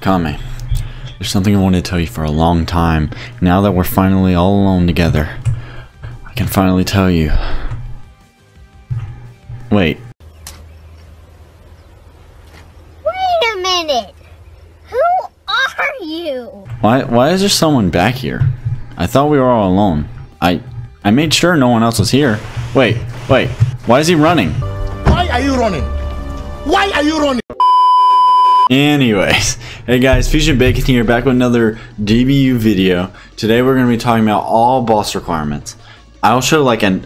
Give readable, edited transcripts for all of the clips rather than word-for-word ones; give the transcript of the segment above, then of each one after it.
Kame, there's something I wanted to tell you for a long time. Now that we're finally all alone together, I can finally tell you. Wait. Wait a minute! Who are you? Why is there someone back here? I thought we were all alone. I made sure no one else was here. Wait. Why is he running? Why are you running? Why are you running? Anyways, hey guys, Fusion Bacon here, back with another DBU video. Today we're going to be talking about all boss requirements. I'll show like an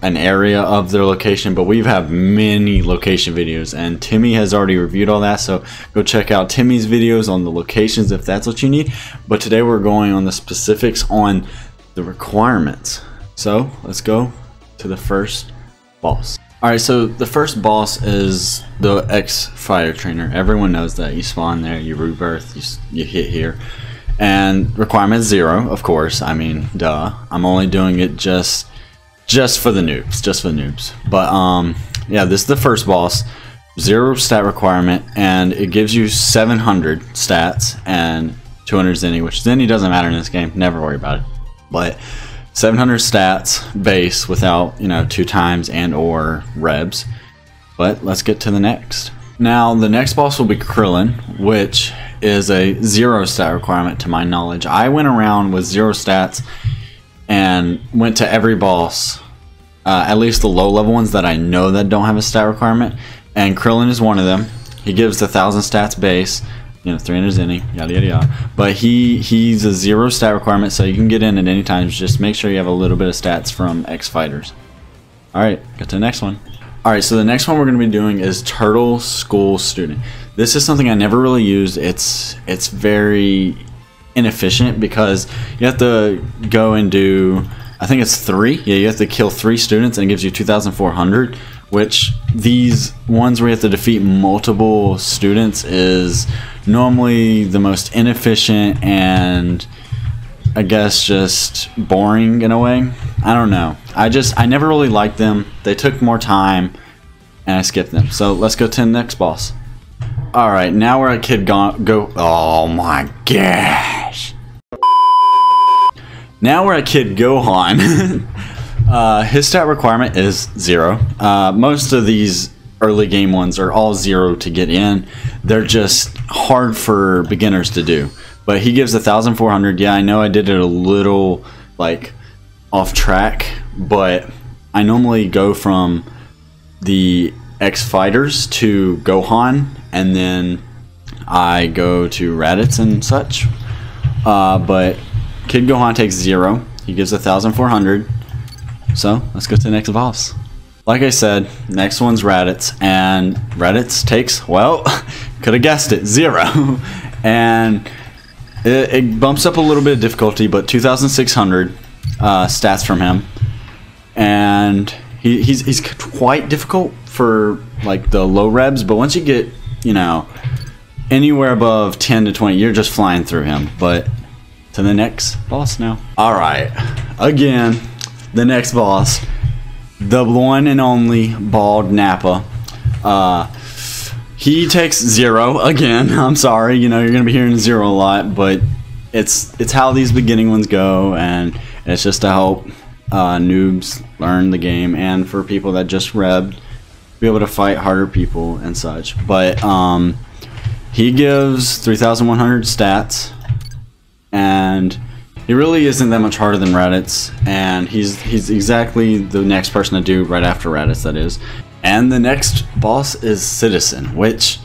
area of their location, but we have many location videos, and Timmy has already reviewed all that, so go check out Timmy's videos on the locations if that's what you need. But today we're going on the specifics on the requirements. So let's go to the first boss. Alright, so the first boss is the X Fire Trainer. Everyone knows that. You spawn there, you rebirth, you hit here. And requirement 0, of course. I mean, duh. I'm only doing it just for the noobs. But yeah, this is the first boss. 0 stat requirement, and it gives you 700 stats and 200 Zenny, which Zenny doesn't matter in this game. Never worry about it. But 700 stats base without, 2 times and or rebs. But let's get to the next. Now the next boss will be Krillin, which is a 0 stat requirement to my knowledge. I went around with 0 stats and went to every boss, at least the low level ones that I know that don't have a stat requirement, and Krillin is one of them. He gives 1,000 stats base, 300 Zenny, yada yada yada. But he's a 0 stat requirement, so you can get in at any time. Just make sure you have a little bit of stats from X Fighters. Alright, get to the next one. Alright, so the next one we're going to be doing is Turtle School Student. This is something I never really used. It's very inefficient because you have to go and do, I think it's 3. Yeah, you have to kill 3 students and it gives you 2,400, which these ones where you have to defeat multiple students is normally the most inefficient and I guess just boring in a way. I don't know. I never really liked them. They took more time and I skipped them. So let's go to the next boss. Alright, now we're at Kid Go. Oh my gosh. Now we're at Kid Gohan. His stat requirement is 0. Most of these early game ones are all 0 to get in. They're just hard for beginners to do. But he gives 1,400. Yeah, I know I did it a little like off track, but I normally go from the X Fighters to Gohan, and then I go to Raditz and such. But Kid Gohan takes 0. He gives 1,400. So let's go to the next boss. Like I said, next one's Raditz, and Raditz takes, well, could have guessed it, 0. And it bumps up a little bit of difficulty, but 2,600 stats from him. And he's quite difficult for like the low rebs, but once you get, anywhere above 10 to 20, you're just flying through him. But to the next boss now. Alright, again, the next boss, the one and only Bald Nappa. He takes 0 again. I'm sorry, you're gonna be hearing 0 a lot, but it's how these beginning ones go, and it's just to help noobs learn the game, and for people that just rebbed, be able to fight harder people and such. But he gives 3,100 stats, and he really isn't that much harder than Raditz, and he's exactly the next person to do right after Raditz, that is. And the next boss is Citizen, which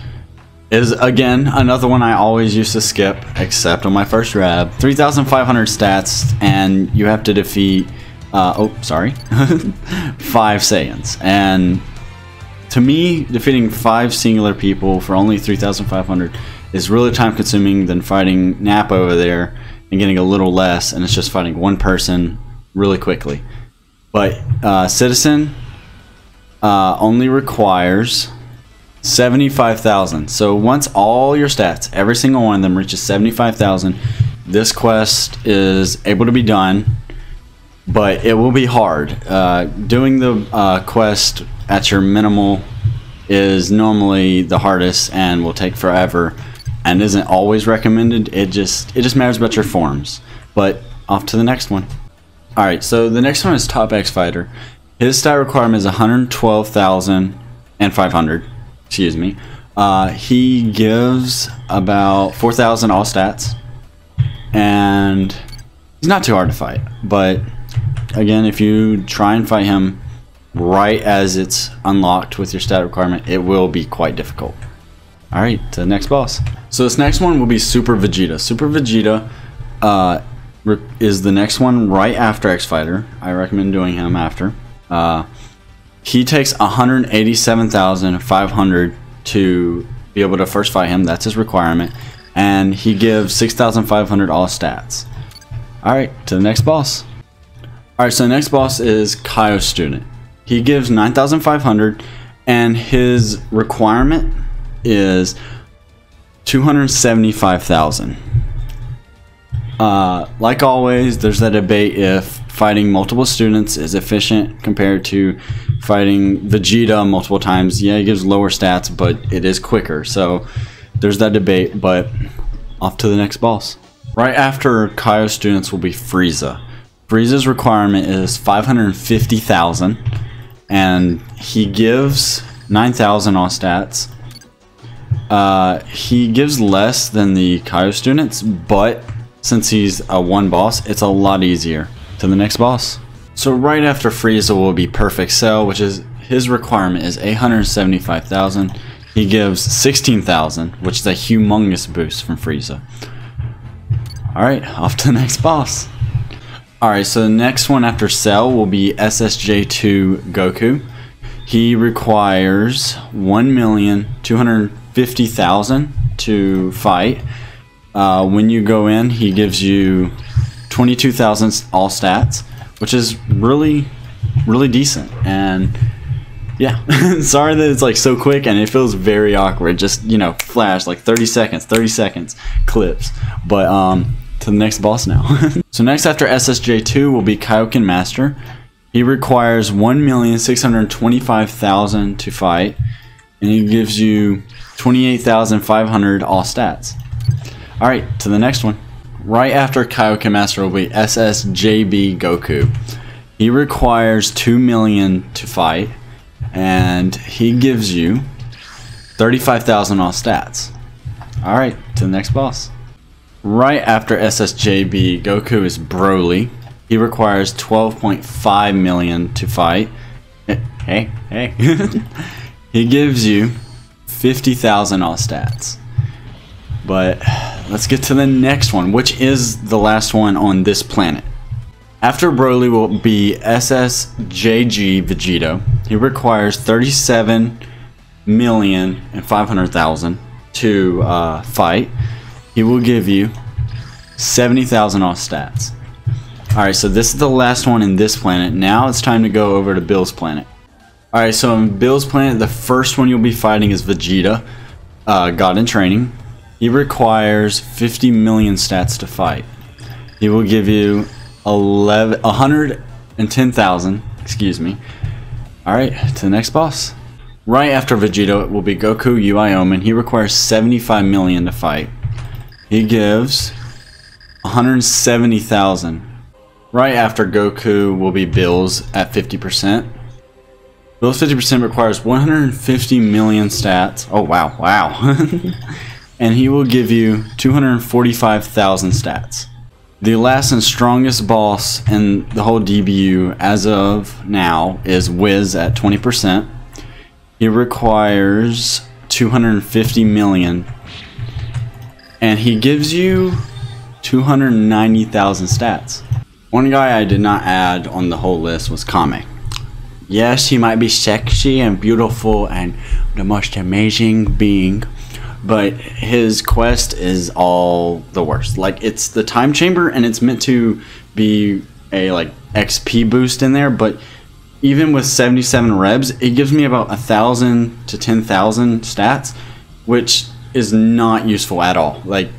is, again, another one I always used to skip, except on my first reb. 3,500 stats, and you have to defeat, 5 Saiyans. And to me, defeating 5 singular people for only 3,500 is really time consuming than fighting Nappa over there and getting a little less, and it's just fighting one person really quickly. But Citizen only requires 75,000. So once all your stats, every single one of them reaches 75,000, this quest is able to be done, but it will be hard. Doing the quest at your minimal is normally the hardest and will take forever. and isn't always recommended. It just matters about your forms. But off to the next one. Alright, so the next one is Top X Fighter. His stat requirement is 112,500. Excuse me. He gives about 4,000 all stats, and he's not too hard to fight. But again, if you try and fight him right as it's unlocked with your stat requirement, it will be quite difficult. Alright, to the next boss. So this next one will be Super Vegeta. Super Vegeta is the next one right after X Fighter. I recommend doing him after. He takes 187,500 to be able to first fight him. That's his requirement. And he gives 6,500 all stats. Alright, to the next boss. Alright, so the next boss is Kaio Student. He gives 9,500, and his requirement is 275,000. Like always, there's that debate if fighting multiple students is efficient compared to fighting Vegeta multiple times. Yeah, it gives lower stats, but it is quicker. So there's that debate, but off to the next boss. Right after Kaio Students will be Frieza. Frieza's requirement is 550,000, and he gives 9,000 all stats. He gives less than the Kaio Students, but since he's a one boss, it's a lot easier. To the next boss. So right after Frieza will be Perfect Cell, which is his requirement is 875,000. He gives 16,000, which is a humongous boost from Frieza. Alright, off to the next boss. Alright, so the next one after Cell will be SSJ2 Goku. He requires 1,250,000 to fight. When you go in, he gives you 22,000 all stats, which is really decent. And yeah, sorry that it's like so quick and it feels very awkward. Just, you know, flash like 30 seconds clips. But to the next boss now. So next after SSJ2 will be Kaioken Master. He requires 1,625,000 to fight, and he gives you 28,500 all stats. Alright, to the next one. Right after Kaioken Master will be SSJB Goku. He requires 2 million to fight, and he gives you 35,000 all stats. Alright, to the next boss. Right after SSJB Goku is Broly. He requires 12.5 million to fight. Hey. He gives you 50,000 all stats. But let's get to the next one, which is the last one on this planet. After Broly will be SSJG Vegeta. He requires 37,500,000 to fight. He will give you 70,000 all stats. Alright, so this is the last one in this planet. Now it's time to go over to Bill's planet. Alright, so in Bill's planet, the first one you'll be fighting is Vegeta, God in Training. He requires 50 million stats to fight. He will give you 110,000, excuse me. Alright, to the next boss. Right after Vegeta it will be Goku Uiomen. He requires 75 million to fight. He gives 170,000. Right after Goku will be Bills at 50%. Bills 50% requires 150 million stats. Oh wow. And he will give you 245,000 stats. The last and strongest boss in the whole DBU as of now is Wiz at 20%. He requires 250 million. And he gives you 290,000 stats. One guy I did not add on the whole list was Kame. Yes, he might be sexy and beautiful and the most amazing being, but his quest is all the worst. Like, it's the time chamber and it's meant to be a like XP boost in there, but even with 77 rebs, it gives me about 1,000 to 10,000 stats, which is not useful at all. Like,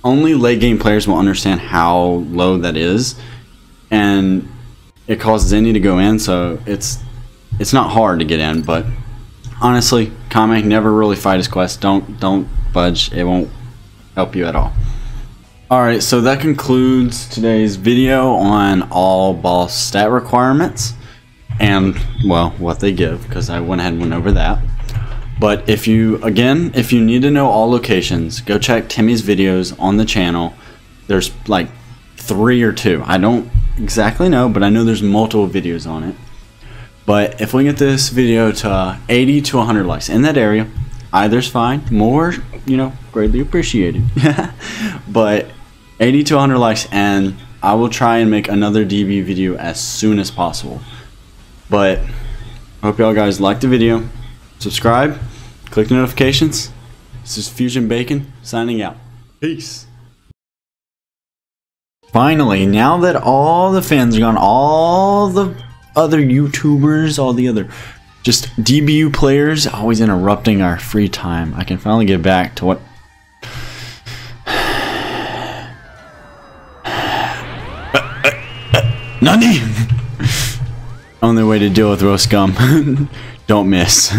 only late game players will understand how low that is, and it causes any to go in, so it's not hard to get in. But honestly, Kame, never really fight his quest. Don't budge. It won't help you at all. Alright, so that concludes today's video on all boss stat requirements and, well, what they give, because I went ahead and went over that. But if you need to know all locations, go check Timmy's videos on the channel. There's like 3 or 2. I don't exactly know, but I know there's multiple videos on it. But if we get this video to 80 to 100 likes in that area, either's fine. More, greatly appreciated. But 80 to 100 likes, and I will try and make another DB video as soon as possible. But I hope y'all guys liked the video. Subscribe, click the notifications. This is Fusion Bacon signing out. Peace. Finally, now that all the fans are gone, all the other YouTubers, all the other just DBU players always interrupting our free time, I can finally get back to what Nani! Only way to deal with roast scum. Don't miss.